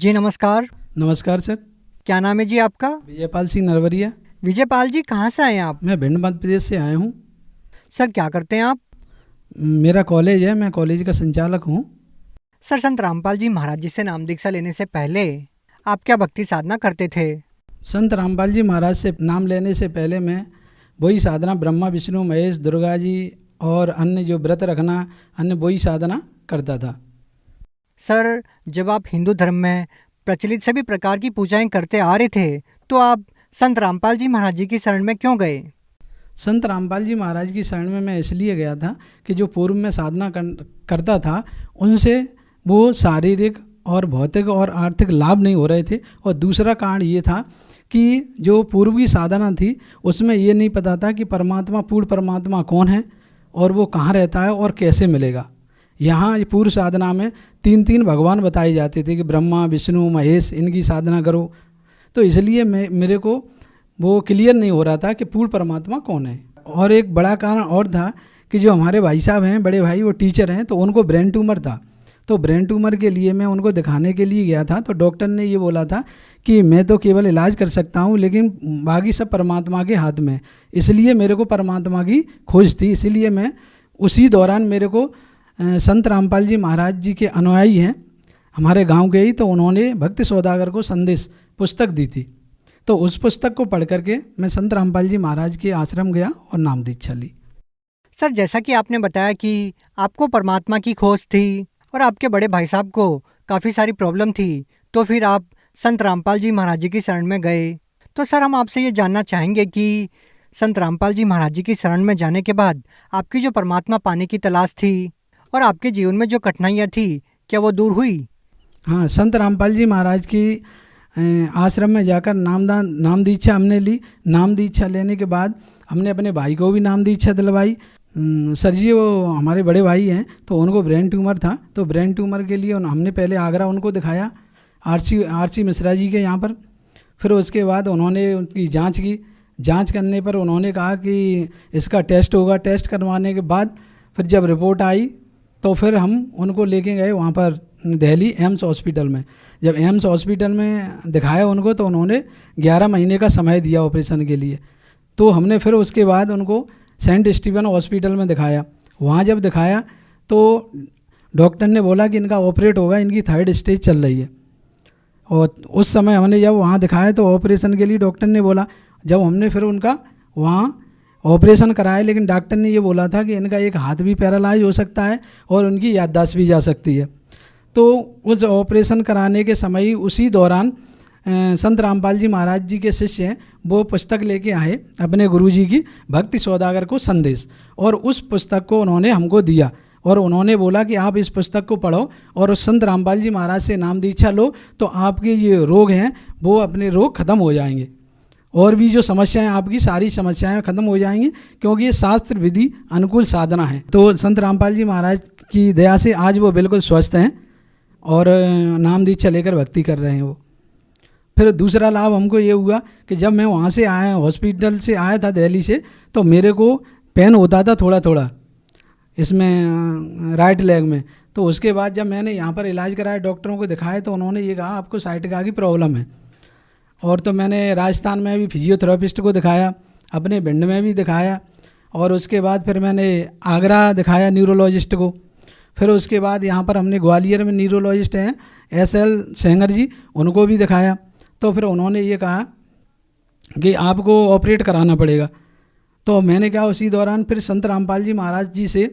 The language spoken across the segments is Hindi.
जी नमस्कार। नमस्कार सर। क्या नाम है जी आपका? विजयपाल सिंह नरवरिया। विजयपाल जी, कहाँ से आए हैं आप? मैं भिंड मध्य प्रदेश से आया हूँ। सर क्या करते हैं आप? मेरा कॉलेज है, मैं कॉलेज का संचालक हूँ। सर संत रामपाल जी महाराज जी से नाम दीक्षा लेने से पहले आप क्या भक्ति साधना करते थे? संत रामपाल जी महाराज से नाम लेने से पहले मैं वही साधना ब्रह्मा विष्णु महेश दुर्गा जी और अन्य जो व्रत रखना, अन्य वही साधना करता था। सर जब आप हिंदू धर्म में प्रचलित सभी प्रकार की पूजाएं करते आ रहे थे तो आप संत रामपाल जी महाराज जी की शरण में क्यों गए? संत रामपाल जी महाराज की शरण में मैं इसलिए गया था कि जो पूर्व में साधना करता था उनसे वो शारीरिक और भौतिक और आर्थिक लाभ नहीं हो रहे थे। और दूसरा कारण ये था कि जो पूर्व की साधना थी उसमें ये नहीं पता था कि परमात्मा, पूर्ण परमात्मा कौन है और वो कहाँ रहता है और कैसे मिलेगा। यहाँ ये पूर्व साधना में तीन तीन भगवान बताए जाते थे कि ब्रह्मा विष्णु महेश, इनकी साधना करो। तो इसलिए मेरे को वो क्लियर नहीं हो रहा था कि पूर्ण परमात्मा कौन है। और एक बड़ा कारण और था कि जो हमारे भाई साहब हैं, बड़े भाई, वो टीचर हैं, तो उनको ब्रेन ट्यूमर था। तो ब्रेन ट्यूमर के लिए मैं उनको दिखाने के लिए गया था। तो डॉक्टर ने ये बोला था कि मैं तो केवल इलाज कर सकता हूँ लेकिन बाकी सब परमात्मा के हाथ में। इसलिए मेरे को परमात्मा की खोज थी। इसीलिए मैं उसी दौरान मेरे को संत रामपाल जी महाराज जी के अनुयायी हैं हमारे गांव के ही, तो उन्होंने भक्ति सौदागर को संदेश पुस्तक दी थी। तो उस पुस्तक को पढ़ करके मैं संत रामपाल जी महाराज के आश्रम गया और नाम दीक्षा ली। सर जैसा कि आपने बताया कि आपको परमात्मा की खोज थी और आपके बड़े भाई साहब को काफ़ी सारी प्रॉब्लम थी, तो फिर आप संत रामपाल जी महाराज जी की शरण में गए। तो सर हम आपसे ये जानना चाहेंगे कि संत रामपाल जी महाराज जी की शरण में जाने के बाद आपकी जो परमात्मा पाने की तलाश थी और आपके जीवन में जो कठिनाइयाँ थी, क्या वो दूर हुई? हाँ, संत रामपाल जी महाराज की आश्रम में जाकर नाम दीक्षा हमने ली। नाम दीक्षा लेने के बाद हमने अपने भाई को भी नाम दीक्षा दिलवाई। सर जी वो हमारे बड़े भाई हैं, तो उनको ब्रेन ट्यूमर था। तो ब्रेन ट्यूमर के लिए हमने पहले आगरा उनको दिखाया, आरसी मिश्रा जी के यहाँ पर। फिर उसके बाद उन्होंने उनकी जांच की। जांच करने पर उन्होंने कहा कि इसका टेस्ट होगा। टेस्ट करवाने के बाद फिर जब रिपोर्ट आई तो फिर हम उनको लेके गए वहाँ पर दिल्ली एम्स हॉस्पिटल में। जब एम्स हॉस्पिटल में दिखाया उनको तो उन्होंने 11 महीने का समय दिया ऑपरेशन के लिए। तो हमने फिर उसके बाद उनको सेंट स्टीफन हॉस्पिटल में दिखाया। वहाँ जब दिखाया तो डॉक्टर ने बोला कि इनका ऑपरेट होगा, इनकी 3rd स्टेज चल रही है। और उस समय हमने जब वहाँ दिखाया तो ऑपरेशन के लिए डॉक्टर ने बोला, जब हमने फिर उनका वहाँ ऑपरेशन कराया, लेकिन डॉक्टर ने ये बोला था कि इनका एक हाथ भी पैरालाइज हो सकता है और उनकी याददाश्त भी जा सकती है। तो उस ऑपरेशन कराने के समय ही उसी दौरान संत रामपाल जी महाराज जी के शिष्य हैं, वो पुस्तक लेके आए अपने गुरुजी की भक्ति सौदागर को संदेश, और उस पुस्तक को उन्होंने हमको दिया और उन्होंने बोला कि आप इस पुस्तक को पढ़ो और उस संत रामपाल जी महाराज से नाम दीक्षा लो तो आपके ये रोग हैं वो अपने रोग खत्म हो जाएंगे और भी जो समस्याएं आपकी सारी समस्याएं खत्म हो जाएंगी, क्योंकि ये शास्त्र विधि अनुकूल साधना है। तो संत रामपाल जी महाराज की दया से आज वो बिल्कुल स्वस्थ हैं और नाम दीक्षा लेकर भक्ति कर रहे हैं वो। फिर दूसरा लाभ हमको ये हुआ कि जब मैं वहाँ से आया, हॉस्पिटल से आया था दिल्ली से, तो मेरे को पेन होता था थोड़ा थोड़ा इसमें राइट लेग में। तो उसके बाद जब मैंने यहाँ पर इलाज कराया, डॉक्टरों को दिखाया, तो उन्होंने ये कहा आपको साइटिका की प्रॉब्लम है। और तो मैंने राजस्थान में भी फिजियोथेरेपिस्ट को दिखाया, अपने भिंड में भी दिखाया, और उसके बाद फिर मैंने आगरा दिखाया न्यूरोलॉजिस्ट को। फिर उसके बाद यहाँ पर हमने ग्वालियर में न्यूरोलॉजिस्ट हैं SL सेंगर जी, उनको भी दिखाया। तो फिर उन्होंने ये कहा कि आपको ऑपरेट कराना पड़ेगा। तो मैंने क्या उसी दौरान फिर संत रामपाल जी महाराज जी से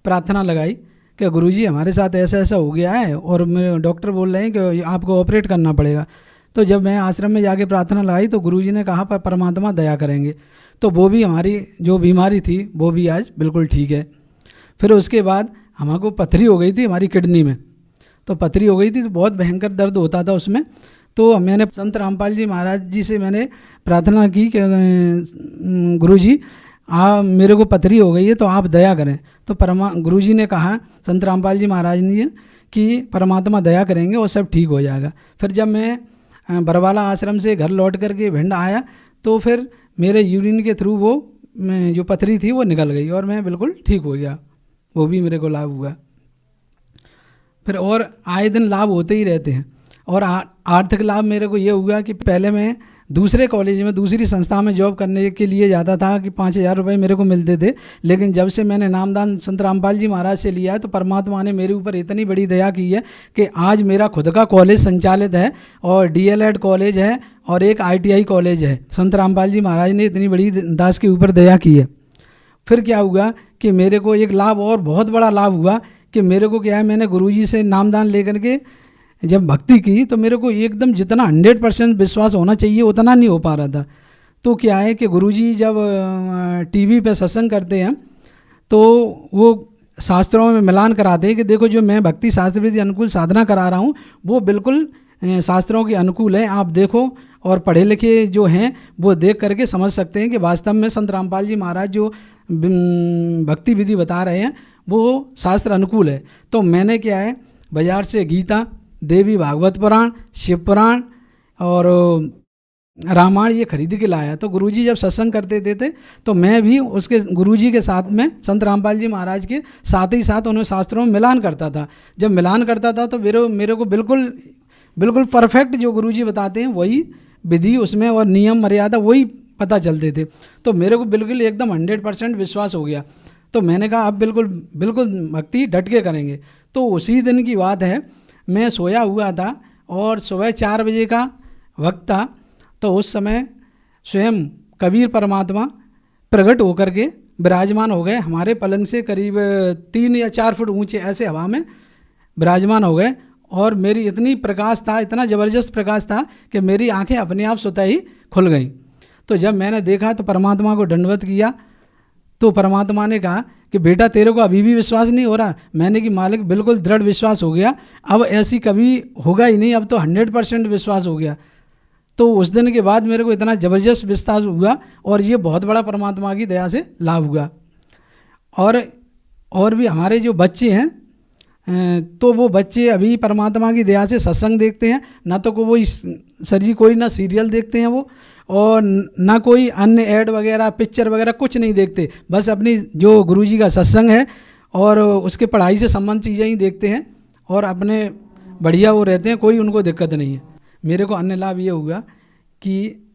प्रार्थना लगाई कि गुरुजी हमारे साथ ऐसा ऐसा हो गया है और मेरे डॉक्टर बोल रहे हैं कि आपको ऑपरेट करना पड़ेगा। तो जब मैं आश्रम में जाके प्रार्थना लगाई तो गुरुजी ने कहा पर परमात्मा दया करेंगे। तो वो भी हमारी जो बीमारी थी वो भी आज बिल्कुल ठीक है। फिर उसके बाद हमको पथरी हो गई थी हमारी किडनी में। तो पथरी हो गई थी तो बहुत भयंकर दर्द होता था उसमें। तो मैंने संत रामपाल जी महाराज जी से मैंने प्रार्थना की कि गुरुजी मेरे को पथरी हो गई है तो आप दया करें। तो गुरुजी ने कहा, संत रामपाल जी महाराज ने, कि परमात्मा दया करेंगे और सब ठीक हो जाएगा। फिर जब मैं बरवाला आश्रम से घर लौट करके भिंड आया तो फिर मेरे यूरिन के थ्रू वो जो पथरी थी वो निकल गई और मैं बिल्कुल ठीक हो गया। वो भी मेरे को लाभ हुआ। फिर और आए दिन लाभ होते ही रहते हैं। और आर्थिक लाभ मेरे को ये हुआ कि पहले मैं दूसरे कॉलेज में दूसरी संस्था में जॉब करने के लिए जाता था कि 5,000 रुपये मेरे को मिलते थे, लेकिन जब से मैंने नामदान संत रामपाल जी महाराज से लिया है तो परमात्मा ने मेरे ऊपर इतनी बड़ी दया की है कि आज मेरा खुद का कॉलेज संचालित है और DLED कॉलेज है और एक ITI कॉलेज है। संत रामपाल जी महाराज ने इतनी बड़ी दास के ऊपर दया की है। फिर क्या हुआ कि मेरे को एक लाभ और बहुत बड़ा लाभ हुआ कि मेरे को क्या है, मैंने गुरुजी से नामदान लेकर के जब भक्ति की तो मेरे को एकदम जितना 100% विश्वास होना चाहिए उतना नहीं हो पा रहा था। तो क्या है कि गुरुजी जब TV पे सत्संग करते हैं तो वो शास्त्रों में मिलान कराते हैं कि देखो जो मैं भक्ति शास्त्र विधि अनुकूल साधना करा रहा हूँ वो बिल्कुल शास्त्रों के अनुकूल है, आप देखो। और पढ़े लिखे जो हैं वो देख करके समझ सकते हैं कि वास्तव में संत रामपाल जी महाराज जो भक्ति विधि बता रहे हैं वो शास्त्र अनुकूल है। तो मैंने क्या है, बाजार से गीता, देवी भागवत पुराण, शिव पुराण और रामायण ये खरीद के लाया। तो गुरुजी जब सत्संग करते थे तो मैं भी उसके गुरुजी के साथ में संत रामपाल जी महाराज के साथ ही साथ उन्हें शास्त्रों में मिलान करता था। जब मिलान करता था तो मेरे को बिल्कुल परफेक्ट जो गुरुजी बताते हैं वही विधि उसमें और नियम मर्यादा वही पता चलते थे। तो मेरे को बिल्कुल एकदम 100% विश्वास हो गया। तो मैंने कहा अब बिल्कुल भक्ति डट के करेंगे। तो उसी दिन की बात है, मैं सोया हुआ था और सुबह 4 बजे का वक्त था। तो उस समय स्वयं कबीर परमात्मा प्रकट होकर के विराजमान हो गए हमारे पलंग से करीब 3 या 4 फुट ऊंचे ऐसे हवा में विराजमान हो गए। और मेरी इतनी प्रकाश था, इतना ज़बरदस्त प्रकाश था कि मेरी आंखें अपने आप स्वतः ही खुल गईं। तो जब मैंने देखा तो परमात्मा को दंडवत किया। तो परमात्मा ने कहा कि बेटा तेरे को अभी भी विश्वास नहीं हो रहा। मैंने कि मालिक बिल्कुल दृढ़ विश्वास हो गया, अब ऐसी कभी होगा ही नहीं, अब तो 100% विश्वास हो गया। तो उस दिन के बाद मेरे को इतना ज़बरदस्त विश्वास हुआ और ये बहुत बड़ा परमात्मा की दया से लाभ हुआ। और भी हमारे जो बच्चे हैं तो वो बच्चे अभी परमात्मा की दया से सत्संग देखते हैं, ना तो को वो सर जी कोई ना सीरियल देखते हैं वो, और ना कोई अन्य ऐड वगैरह पिक्चर वगैरह कुछ नहीं देखते। बस अपनी जो गुरुजी का सत्संग है और उसके पढ़ाई से संबंध चीज़ें ही देखते हैं और अपने बढ़िया वो रहते हैं, कोई उनको दिक्कत नहीं है। मेरे को अन्य लाभ ये हुआ कि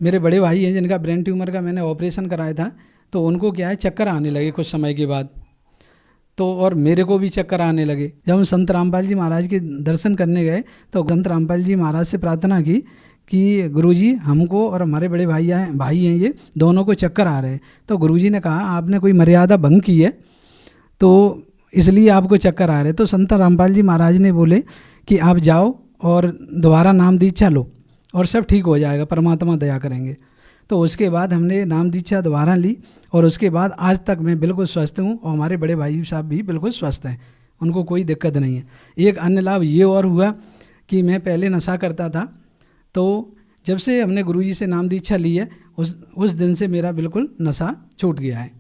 मेरे बड़े भाई हैं जिनका ब्रेन ट्यूमर का मैंने ऑपरेशन कराया था, तो उनको क्या है चक्कर आने लगे कुछ समय के बाद। तो और मेरे को भी चक्कर आने लगे। जब हम संत रामपाल जी महाराज के दर्शन करने गए तो संत रामपाल जी महाराज से प्रार्थना की कि गुरुजी हमको और हमारे बड़े भाई हैं ये दोनों को चक्कर आ रहे हैं। तो गुरुजी ने कहा आपने कोई मर्यादा भंग की है तो इसलिए आपको चक्कर आ रहे हैं। तो संत रामपाल जी महाराज ने बोले कि आप जाओ और दोबारा नाम दीक्षा लो और सब ठीक हो जाएगा, परमात्मा दया करेंगे। तो उसके बाद हमने नाम दीक्षा दोबारा ली और उसके बाद आज तक मैं बिल्कुल स्वस्थ हूँ और हमारे बड़े भाई साहब भी बिल्कुल स्वस्थ हैं, उनको कोई दिक्कत नहीं है। एक अन्य लाभ ये और हुआ कि मैं पहले नशा करता था, तो जब से हमने गुरुजी से नाम दीक्षा ली है उस दिन से मेरा बिल्कुल नशा छूट गया है।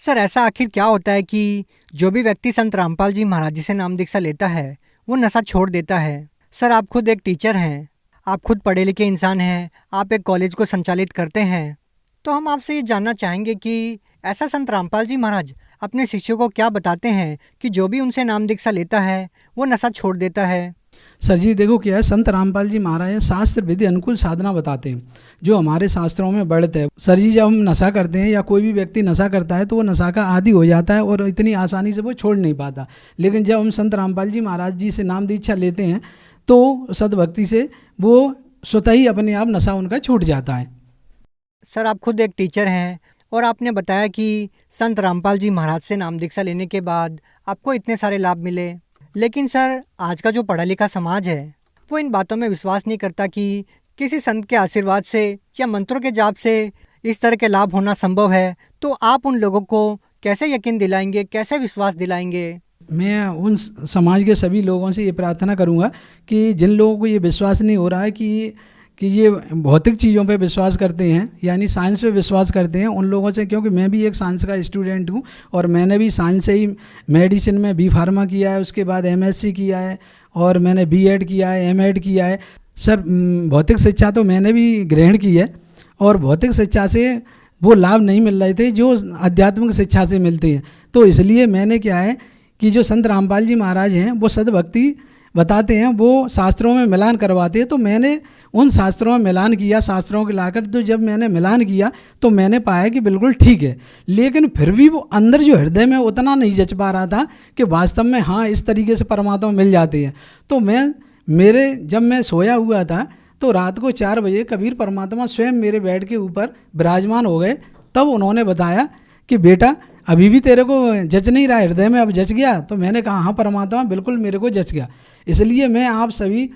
सर ऐसा आखिर क्या होता है कि जो भी व्यक्ति संत रामपाल जी महाराज जी से नाम दीक्षा लेता है वो नशा छोड़ देता है? सर आप खुद एक टीचर हैं, आप खुद पढ़े लिखे इंसान हैं, आप एक कॉलेज को संचालित करते हैं, तो हम आपसे ये जानना चाहेंगे कि ऐसा संत रामपाल जी महाराज अपने शिष्यों को क्या बताते हैं कि जो भी उनसे नाम दीक्षा लेता है वो नशा छोड़ देता है? सर जी देखो क्या है, संत रामपाल जी महाराज शास्त्र विधि अनुकूल साधना बताते हैं जो हमारे शास्त्रों में बढ़ते हैं। सर जी जब हम नशा करते हैं या कोई भी व्यक्ति नशा करता है तो वो नशा का आदी हो जाता है और इतनी आसानी से वो छोड़ नहीं पाता। लेकिन जब हम संत रामपाल जी महाराज जी से नाम दीक्षा लेते हैं तो सद्भक्ति से वो स्वतः ही अपने आप नशा उनका छूट जाता है। सर आप खुद एक टीचर हैं और आपने बताया कि संत रामपाल जी महाराज से नाम दीक्षा लेने के बाद आपको इतने सारे लाभ मिले, लेकिन सर आज का जो पढ़ा लिखा समाज है वो इन बातों में विश्वास नहीं करता कि किसी संत के आशीर्वाद से या मंत्रों के जाप से इस तरह के लाभ होना संभव है। तो आप उन लोगों को कैसे यकीन दिलाएंगे, कैसे विश्वास दिलाएंगे? मैं उन समाज के सभी लोगों से ये प्रार्थना करूंगा कि जिन लोगों को ये विश्वास नहीं हो रहा है कि ये भौतिक चीज़ों पे विश्वास करते हैं यानी साइंस पे विश्वास करते हैं, उन लोगों से, क्योंकि मैं भी एक साइंस का स्टूडेंट हूँ और मैंने भी साइंस से ही मेडिसिन में बी फार्मा किया है, उसके बाद MSc किया है और मैंने B.Ed किया है, M.Ed किया है। सर भौतिक शिक्षा तो मैंने भी ग्रहण की है और भौतिक शिक्षा से वो लाभ नहीं मिल रहे थे जो आध्यात्मिक शिक्षा से मिलते हैं। तो इसलिए मैंने क्या है कि जो संत रामपाल जी महाराज हैं वो सद्भक्ति बताते हैं वो शास्त्रों में मिलान करवाते हैं। तो मैंने उन शास्त्रों में मिलान किया, शास्त्रों के लाकर, तो जब मैंने मिलान किया तो मैंने पाया कि बिल्कुल ठीक है। लेकिन फिर भी वो अंदर जो हृदय में उतना नहीं जच पा रहा था कि वास्तव में हाँ इस तरीके से परमात्मा मिल जाती है। तो जब मैं सोया हुआ था तो रात को 4 बजे कबीर परमात्मा स्वयं मेरे बेड के ऊपर विराजमान हो गए। तब उन्होंने बताया कि बेटा अभी भी तेरे को जच नहीं रहा हृदय में, अब जच गया? तो मैंने कहा हाँ परमात्मा बिल्कुल मेरे को जच गया। इसलिए मैं आप सभी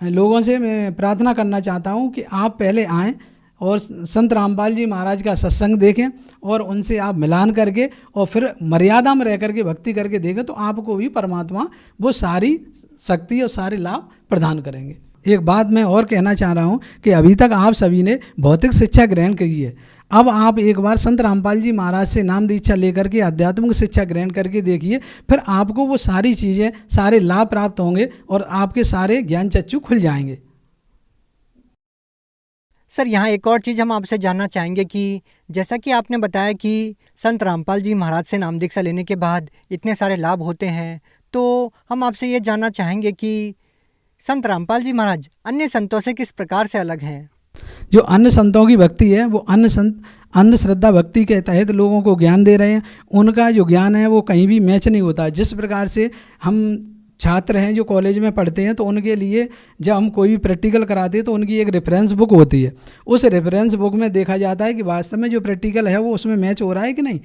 लोगों से मैं प्रार्थना करना चाहता हूँ कि आप पहले आएँ और संत रामपाल जी महाराज का सत्संग देखें और उनसे आप मिलान करके और फिर मर्यादा में रह करके भक्ति करके देखें, तो आपको भी परमात्मा वो सारी शक्ति और सारे लाभ प्रदान करेंगे। एक बात मैं और कहना चाह रहा हूँ कि अभी तक आप सभी ने भौतिक शिक्षा ग्रहण की है, अब आप एक बार संत रामपाल जी महाराज से नाम दीक्षा लेकर के आध्यात्मिक शिक्षा ग्रहण करके देखिए, फिर आपको वो सारी चीज़ें, सारे लाभ प्राप्त होंगे और आपके सारे ज्ञान चक्षु खुल जाएंगे। सर यहाँ एक और चीज़ हम आपसे जानना चाहेंगे कि जैसा कि आपने बताया कि संत रामपाल जी महाराज से नाम दीक्षा लेने के बाद इतने सारे लाभ होते हैं, तो हम आपसे ये जानना चाहेंगे कि संत रामपाल जी महाराज अन्य संतों से किस प्रकार से अलग हैं? जो अन्य संतों की भक्ति है वो अन्य संत अंधश्रद्धा भक्ति के तहत लोगों को ज्ञान दे रहे हैं। उनका जो ज्ञान है वो कहीं भी मैच नहीं होता। जिस प्रकार से हम छात्र हैं जो कॉलेज में पढ़ते हैं तो उनके लिए जब हम कोई भी प्रैक्टिकल कराते हैं तो उनकी एक रेफरेंस बुक होती है। उस रेफरेंस बुक में देखा जाता है कि वास्तव में जो प्रैक्टिकल है वो उसमें मैच हो रहा है कि नहीं।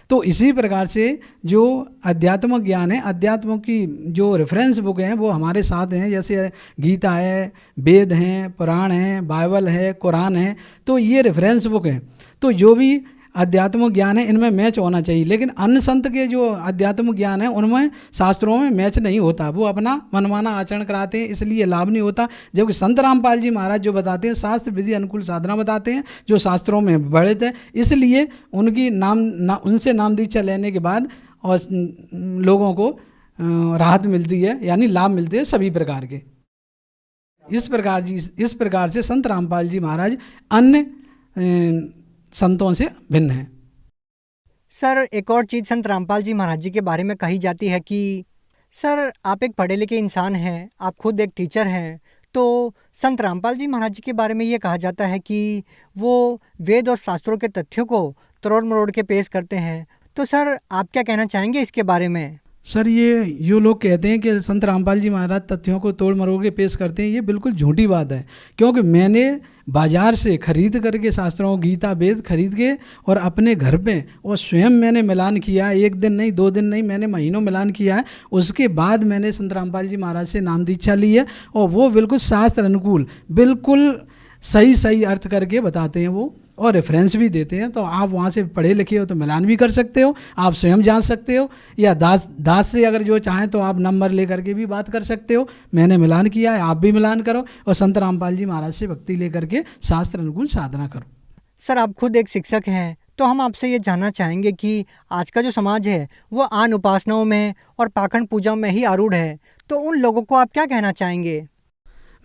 तो इसी प्रकार से जो अध्यात्म ज्ञान है, अध्यात्म की जो रेफरेंस बुक हैं वो हमारे साथ हैं। जैसे गीता है, वेद हैं, पुराण हैं, बाइबल है, कुरान है, तो ये रेफरेंस बुक हैं। तो जो भी अध्यात्म ज्ञान है इनमें मैच होना चाहिए। लेकिन अन्य संत के जो अध्यात्म ज्ञान है उनमें शास्त्रों में मैच नहीं होता, वो अपना मनमाना आचरण कराते हैं, इसलिए लाभ नहीं होता। जबकि संत रामपाल जी महाराज जो बताते हैं शास्त्र विधि अनुकूल साधना बताते हैं जो शास्त्रों में वर्णित है, इसलिए उनसे नाम दीक्षा लेने के बाद और लोगों को राहत मिलती है, यानी लाभ मिलते हैं सभी प्रकार के। इस प्रकार से संत रामपाल जी महाराज अन्य संतों से भिन्न है। सर एक और चीज़ संत रामपाल जी महाराज जी के बारे में कही जाती है कि सर आप एक पढ़े लिखे इंसान हैं, आप खुद एक टीचर हैं, तो संत रामपाल जी महाराज जी के बारे में ये कहा जाता है कि वो वेद और शास्त्रों के तथ्यों को तरोड़ मरोड़ के पेश करते हैं। तो सर आप क्या कहना चाहेंगे इसके बारे में? सर ये लोग कहते हैं कि संत रामपाल जी महाराज तथ्यों को तोड़ मरोड़ के पेश करते हैं, ये बिल्कुल झूठी बात है। क्योंकि मैंने बाजार से खरीद करके शास्त्रों गीता वेद खरीद के और अपने घर पे और स्वयं मैंने मिलान किया, 1 दिन नहीं 2 दिन नहीं, मैंने महीनों मिलान किया है। उसके बाद मैंने संत रामपाल जी महाराज से नाम दीक्षा ली है और वो बिल्कुल शास्त्र अनुकूल, बिल्कुल सही अर्थ करके बताते हैं वो, और रेफरेंस भी देते हैं। तो आप वहाँ से पढ़े लिखे हो तो मिलान भी कर सकते हो, आप स्वयं जान सकते हो, या दास से अगर जो चाहें तो आप नंबर ले करके भी बात कर सकते हो। मैंने मिलान किया है, आप भी मिलान करो और संत रामपाल जी महाराज से भक्ति ले करके शास्त्र अनुकूल साधना करो। सर आप खुद एक शिक्षक हैं, तो हम आपसे ये जानना चाहेंगे कि आज का जो समाज है वो आन उपासनाओं में और पाखंड पूजा में ही आरूढ़ है, तो उन लोगों को आप क्या कहना चाहेंगे?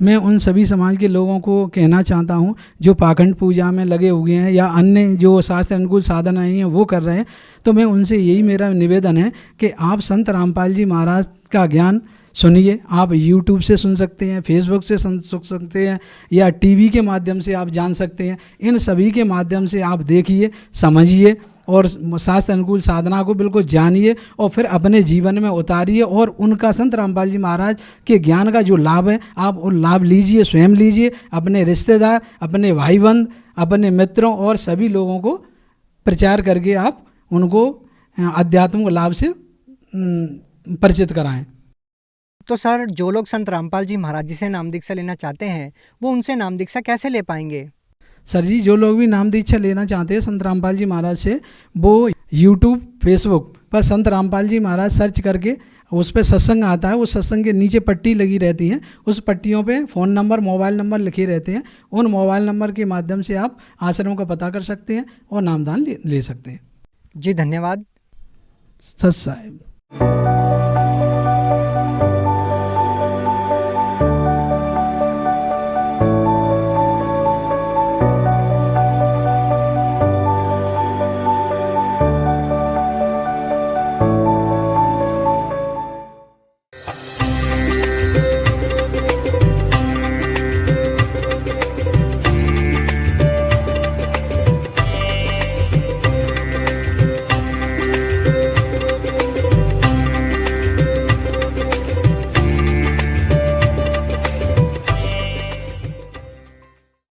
मैं उन सभी समाज के लोगों को कहना चाहता हूं जो पाखंड पूजा में लगे हुए हैं या अन्य जो शास्त्र अनुकूल साधना नहीं है वो कर रहे हैं, तो मैं उनसे यही मेरा निवेदन है कि आप संत रामपाल जी महाराज का ज्ञान सुनिए। आप YouTube से सुन सकते हैं, फेसबुक से सुन सकते हैं, या टीवी के माध्यम से आप जान सकते हैं। इन सभी के माध्यम से आप देखिए, समझिए और शास्त्र अनुकूल साधना को बिल्कुल जानिए और फिर अपने जीवन में उतारिए, और उनका संत रामपाल जी महाराज के ज्ञान का जो लाभ है आप वो लाभ लीजिए, स्वयं लीजिए, अपने रिश्तेदार, अपने भाई बंद, अपने मित्रों और सभी लोगों को प्रचार करके आप उनको आध्यात्मिक लाभ से परिचित कराएं। तो सर जो लोग संत रामपाल जी महाराज जी से नाम दीक्षा लेना चाहते हैं वो उनसे नाम दीक्षा कैसे ले पाएंगे? सर जी जो लोग भी नाम दीक्षा लेना चाहते हैं संत रामपाल जी महाराज से, वो YouTube फेसबुक पर संत रामपाल जी महाराज सर्च करके उस पर सत्संग आता है, उस सत्संग के नीचे पट्टी लगी रहती है, उस पट्टियों पे फ़ोन नंबर मोबाइल नंबर लिखे रहते हैं। उन मोबाइल नंबर के माध्यम से आप आश्रम का पता कर सकते हैं और नामदान ले सकते हैं। जी धन्यवाद। सत साहिब।